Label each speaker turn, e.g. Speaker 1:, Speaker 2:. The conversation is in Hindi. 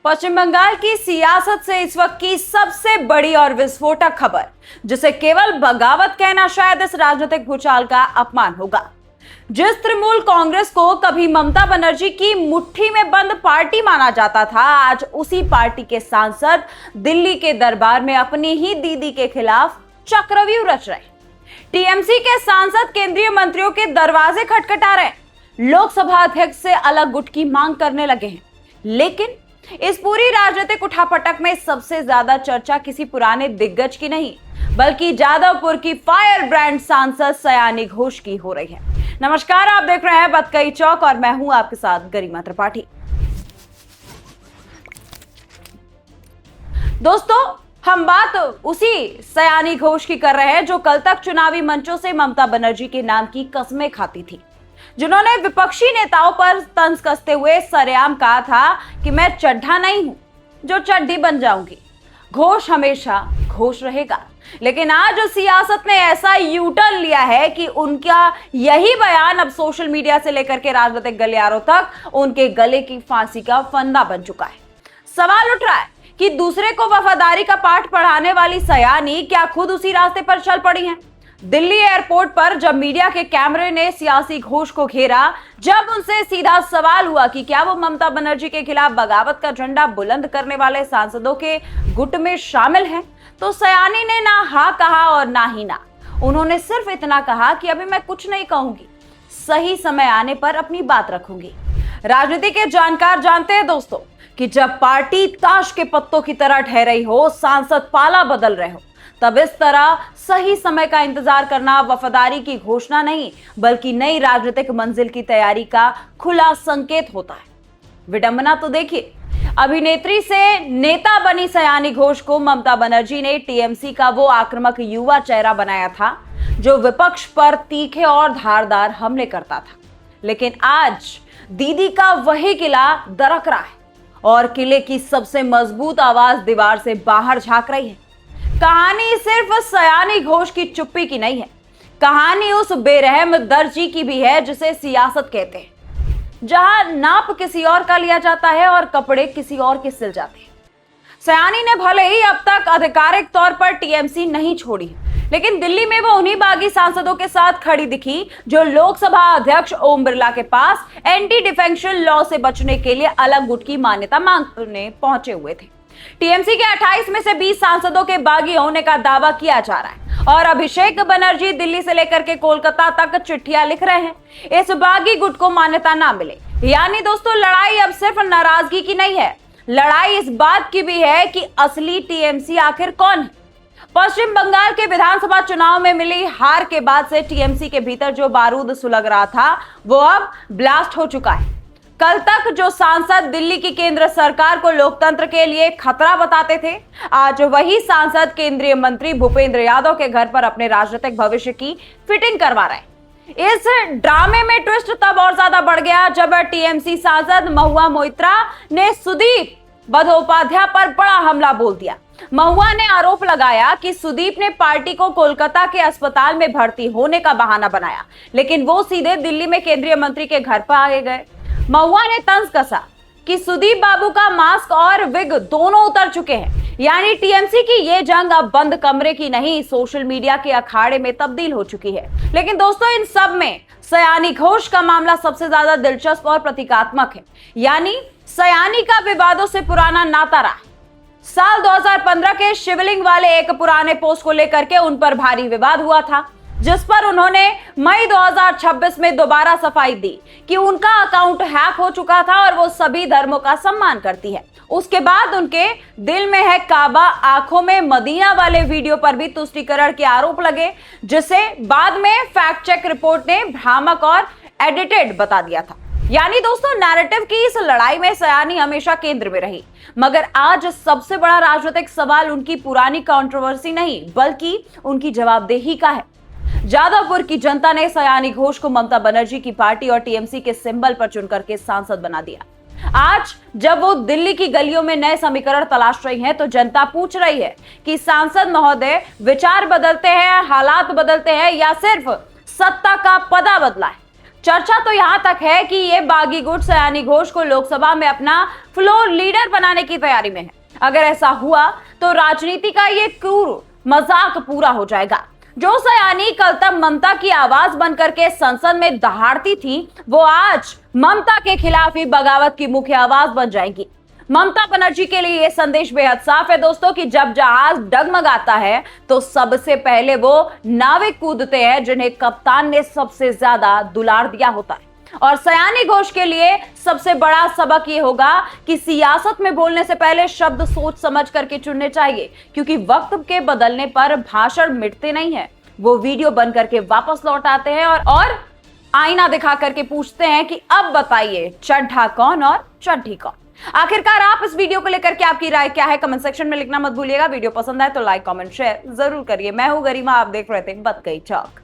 Speaker 1: पश्चिम बंगाल की सियासत से इस वक्त की सबसे बड़ी और विस्फोटक खबर, जिसे केवल बगावत कहना शायद इस राजनीतिक भूचाल का अपमान होगा। जिस तृणमूल कांग्रेस को कभी ममता बनर्जी की मुट्ठी में बंद पार्टी माना जाता था, आज उसी पार्टी के सांसद दिल्ली के दरबार में अपनी ही दीदी के खिलाफ चक्रव्यूह रच रहे। टीएमसी के सांसद केंद्रीय मंत्रियों के दरवाजे खटखटा रहे, लोकसभा अध्यक्ष से अलग गुट की मांग करने लगे हैं। लेकिन इस पूरी राजनीतिक उठापटक में सबसे ज्यादा चर्चा किसी पुराने दिग्गज की नहीं, बल्कि जादवपुर की फायर ब्रांड सांसद सयानी घोष की हो रही है। नमस्कार, आप देख रहे हैं बतकई चौक और मैं हूं आपके साथ गरिमा त्रिपाठी। दोस्तों, हम बात उसी सयानी घोष की कर रहे हैं जो कल तक चुनावी मंचों से ममता बनर्जी के नाम की कसमें खाती थी, जिन्होंने विपक्षी नेताओं पर तंज कसते हुए सरेआम कहा था कि मैं चड्ढा नहीं हूं जो चड्ढी बन जाऊंगी, घोष हमेशा घोष रहेगा। लेकिन आज उस सियासत ने ऐसा यू टर्न लिया है कि उनका यही बयान अब सोशल मीडिया से लेकर के राजनीतिक गलियारों तक उनके गले की फांसी का फंदा बन चुका है। सवाल उठ रहा है कि दूसरे को वफादारी का पाठ पढ़ाने वाली सयानी क्या खुद उसी रास्ते पर चल पड़ी हैं? दिल्ली एयरपोर्ट पर जब मीडिया के कैमरे ने सियासी घोष को घेरा, जब उनसे सीधा सवाल हुआ कि क्या वो ममता बनर्जी के खिलाफ बगावत का झंडा बुलंद करने वाले सांसदों के गुट में शामिल हैं, तो सयानी ने ना हाँ कहा और ना ही ना। उन्होंने सिर्फ इतना कहा कि अभी मैं कुछ नहीं कहूंगी, सही समय आने पर अपनी बात रखूंगी। राजनीति के जानकार जानते हैं दोस्तों कि जब पार्टी ताश के पत्तों की तरह ठहराई हो, सांसद पाला बदल रहे हो, तब इस तरह सही समय का इंतजार करना वफादारी की घोषणा नहीं, बल्कि नई राजनीतिक मंजिल की तैयारी का खुला संकेत होता है। विडंबना तो देखिए, अभिनेत्री से नेता बनी सयानी घोष को ममता बनर्जी ने टीएमसी का वो आक्रामक युवा चेहरा बनाया था जो विपक्ष पर तीखे और धारदार हमले करता था। लेकिन आज दीदी का वही किला दरक रहा है और किले की सबसे मजबूत आवाज दीवार से बाहर झांक रही है। कहानी सिर्फ सयानी घोष की चुप्पी की नहीं है, कहानी उस बेरहम दर्जी की भी है जिसे सियासत कहते हैं, जहां नाप किसी और का लिया जाता है और कपड़े किसी और के सिल जाते हैं। सयानी ने भले ही अब तक आधिकारिक तौर पर टीएमसी नहीं छोड़ी, लेकिन दिल्ली में वो उन्हीं बागी सांसदों के साथ खड़ी दिखी जो लोकसभा अध्यक्ष ओम बिरला के पास एंटी डिफेक्शन लॉ से बचने के लिए अलग गुट की मान्यता मांगने पहुंचे हुए थे। टीएमसी के 28 में से 20 सांसदों के बागी होने का दावा किया जा रहा है और अभिषेक बनर्जी दिल्ली से लेकर के कोलकाता तक चिट्ठियां लिख रहे हैं इस बागी गुट को मान्यता ना मिले। यानी दोस्तों, लड़ाई अब सिर्फ नाराजगी की नहीं है, लड़ाई इस बात की भी है कि असली टीएमसी आखिर कौन है। पश्चिम बंगाल के विधानसभा चुनाव में मिली हार के बाद से टीएमसी के भीतर जो बारूद सुलग रहा था वो अब ब्लास्ट हो चुका है। कल तक जो सांसद दिल्ली की केंद्र सरकार को लोकतंत्र के लिए खतरा बताते थे, आज वही सांसद केंद्रीय मंत्री भूपेंद्र यादव के घर पर अपने राजनीतिक भविष्य की फिटिंग करवा रहे। इस ड्रामे में ट्विस्ट तब और ज्यादा बढ़ गया जब टीएमसी सांसद महुआ मोइत्रा ने सुदीप बंदोपाध्याय पर बड़ा हमला बोल दिया। महुआ ने आरोप लगाया कि सुदीप ने पार्टी को कोलकाता के अस्पताल में भर्ती होने का बहाना बनाया, लेकिन वो सीधे दिल्ली में केंद्रीय मंत्री के घर पर आगे गए। महुआ ने तंज कसा कि सुदीप बाबू का मास्क और विग दोनों उतर चुके हैं, यानी टीएमसी की ये जंग अब बंद कमरे की नहीं, सोशल मीडिया के अखाड़े में तब्दील हो चुकी है। लेकिन दोस्तों, इन सब में सयानी घोष का मामला सबसे ज्यादा दिलचस्प और प्रतीकात्मक है। यानी सयानी का विवादों से पुराना नाता रहा। साल 2015 के शिवलिंग वाले एक पुराने पोस्ट को लेकर के उन पर भारी विवाद हुआ था, जिस पर उन्होंने मई 2026 में दोबारा सफाई दी कि उनका अकाउंट हैक हो चुका था और वो सभी धर्मों का सम्मान करती है। उसके बाद उनके दिल में है काबा, आंखों में मदीना वाले वीडियो पर भी तुष्टीकरण के आरोप लगे, जिसे बाद में फैक्ट चेक रिपोर्ट ने भ्रामक और एडिटेड बता दिया था। यानी दोस्तों, नैरेटिव की इस लड़ाई में सयानी हमेशा केंद्र में रही, मगर आज सबसे बड़ा राजनीतिक सवाल उनकी पुरानी कंट्रोवर्सी नहीं, बल्कि उनकी जवाबदेही का है। जादवपुर की जनता ने सयानी घोष को ममता बनर्जी की पार्टी और टीएमसी के सिंबल पर चुनकर के सांसद बना दिया। आज जब वो दिल्ली की गलियों में नए समीकरण तलाश रही हैं, तो जनता पूछ रही है कि सांसद महोदय विचार बदलते हैं, हालात बदलते हैं या सिर्फ सत्ता का पदा बदला है। चर्चा तो यहां तक है कि ये बागी गुट सयानी घोष को लोकसभा में अपना फ्लोर लीडर बनाने की तैयारी में है। अगर ऐसा हुआ तो राजनीति का ये क्रूर मजाक पूरा हो जाएगा। जो सयानी कल तक ममता की आवाज बनकर के संसद में दहाड़ती थी, वो आज ममता के खिलाफ ही बगावत की मुख्य आवाज बन जाएंगी। ममता बनर्जी के लिए यह संदेश बेहद साफ है दोस्तों कि जब जहाज डगमगाता है तो सबसे पहले वो नाविक कूदते हैं जिन्हें कप्तान ने सबसे ज्यादा दुलार दिया होता है। और सयानी घोष के लिए सबसे बड़ा सबक ये होगा कि सियासत में बोलने से पहले शब्द सोच समझ करके चुनने चाहिए, क्योंकि वक्त के बदलने पर भाषण मिटते नहीं है, वो वीडियो बन करके वापस लौट आते हैं और आईना दिखा करके पूछते हैं कि अब बताइए चड्ढा कौन और चड्ढी कौन। आखिरकार आप इस वीडियो को लेकर के आपकी राय क्या है, कमेंट सेक्शन में लिखना मत भूलिएगा। वीडियो पसंद आए तो लाइक कमेंट शेयर जरूर करिए। मैं हूं गरिमा, आप देख रहे थे बत गई टॉक।